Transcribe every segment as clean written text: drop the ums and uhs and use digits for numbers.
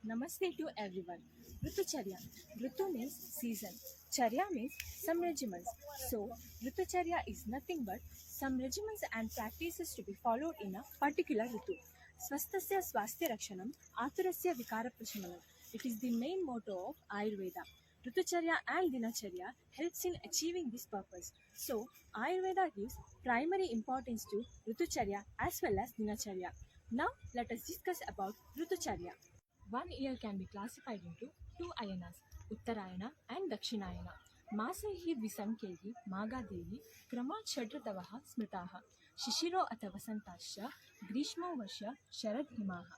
Namaste to everyone. Ritucharya. Ritu means season. Charya means some regiments. So, Ritucharya is nothing but some regiments and practices to be followed in a particular Ritu. Swastasya swasthya rakshanam, aturasya vikara prashamanam. It is the main motto of Ayurveda. Ritucharya and Dinacharya helps in achieving this purpose. So, Ayurveda gives primary importance to Ritucharya as well as Dinacharya. Now, let us discuss about Ritucharya. 1 year can be classified into two ayanas, Uttarayana and Dakshinayana. Masaihi Visankaihi Magadehi Kramat Shadratavaha Smritaha Shishiro Atavasantasya Grishmo Vasya Sharad Himaha.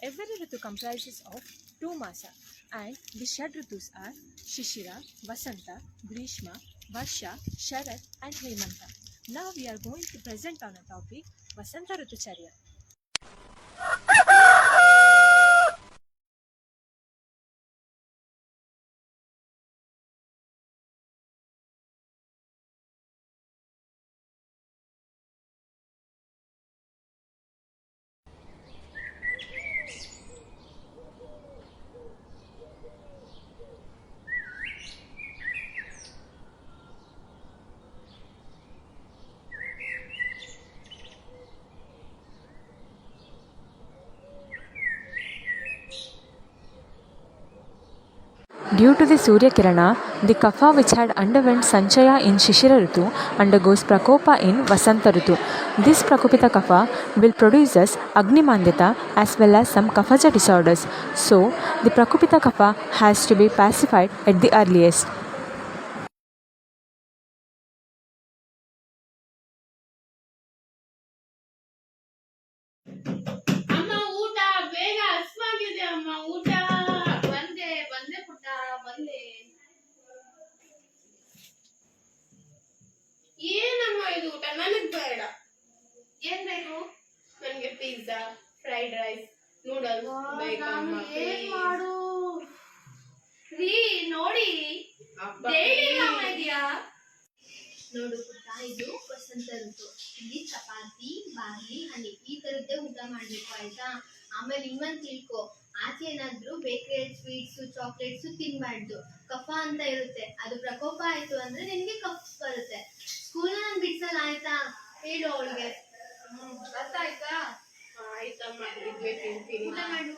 Every Ritu comprises of 2 masa and the Shad Ritus are Shishira, Vasanta, Grishma, Varsha, Sharad and Hemanta. Now we are going to present on a topic Vasanta Ritucharya. Due to the Surya Kirana, the kapha which had underwent Sanchaya in Shishira Ritu undergoes Prakopa in Vasanta Ritu. This Prakopita kapha will produce us Agni Mandita as well as some kaphaja disorders. So, the Prakopita kapha has to be pacified at the earliest. ಅಮ್ಮ ಊಟ ಬೇಗ ಹಸ್ವಾಗಿದೆ ಅಮ್ಮ ಊಟ ಬಂದೆ ಬಂದೆ ಪುಟ್ಟ ಬಂದೆ ಏನಮ್ಮ ಇದು ಊಟ ನನಗ್ ಬೇಡ ಏನ್ ಬೇಕು ನನಗೆ ಪಿಜ್ಜಾ ಫ್ರೈಡ್ ರೈಸ್ ನೂಡಲ್ಸ್ ಬೇಕಮ್ಮ ಮಾಡು ರೀ ನೋಡಿ ಡೈಲಿ ಅಮ್ಮ ಇದೆಯಾ ನೋಡು ಪುಟ್ಟ ಇದು ವಸಂತ ಋತು ಇಲ್ಲಿ ಚಪಾತಿ ಬಾರ್ಲಿ ಹನಿ ಈ ತರದ್ದೇ ಊಟ ಮಾಡ್ಬೇಕು ಆಯ್ತಾ ಆಮೇಲೆ ಇನ್ನೊಂದ್ ತಿಳ್ಕೊ ಆಚೆ ಏನಾದ್ರು ಬೇಕರಿ ಸ್ವೀಟ್ಸ್ ಚಾಕ್ಲೇಟ್ಸ್ ತಿನ್ಬಾರ್ದು ಕಫ ಅಂತ ಇರುತ್ತೆ ಅದು ಪ್ರಕೋಪ ಆಯ್ತು ಅಂದ್ರೆ ನಿನ್ಗೆ ಕಫ ಬರುತ್ತೆ ಸ್ಕೂಲ್ ನಾನು ಬಿಡ್ಸಲ್ಲ ಆಯ್ತಾ ಹೇಳು ಅವಳಿಗೆ ಅರ್ಥ ಆಯ್ತಾ ಆಯ್ತಮ್ಮ ಇದ್ವೇ ತಿಂತೀನಿ ಊಟ ಮಾಡು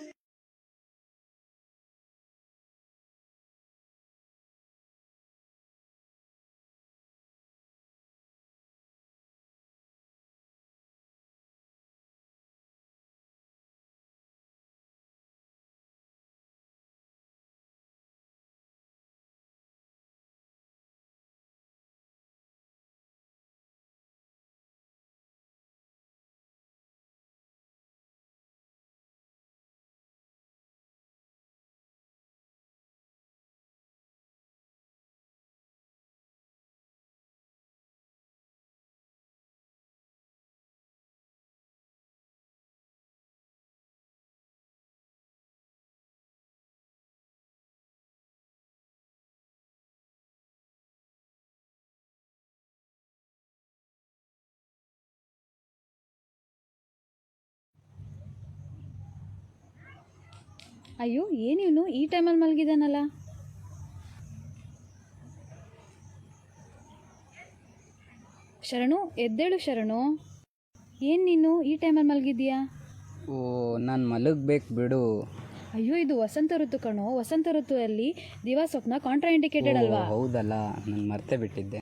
ಅಯ್ಯೋ ಏನಿವನು ಈ ಟೈಮಲ್ಲಿ ಮಲಗಿದಾನಲ್ಲ. ಶರಣು ಎದ್ದೇಳು ಶರಣು. ಏನು ನೀನು ಈ ಟೈಮಲ್ಲಿ ಮಲಗಿದ್ಯಾ? ಓ ನಾನು ಮಲಗಬೇಕು ಬಿಡು. ಅಯ್ಯೋ ಇದು ವಸಂತ ಋತು ಕಣೋ. ವಸಂತ ಋತುವಲ್ಲಿ ದಿವಾ ಸ್ವಪ್ನ ಕಾಂಟ್ರಾ ಇಂಡಿಕೇಟೆಡ್ ಅಲ್ವಾ? ಹೌದಲ್ಲ, ನಾನು ಮರ್ತೇ ಬಿಟ್ಟಿದ್ದೆ.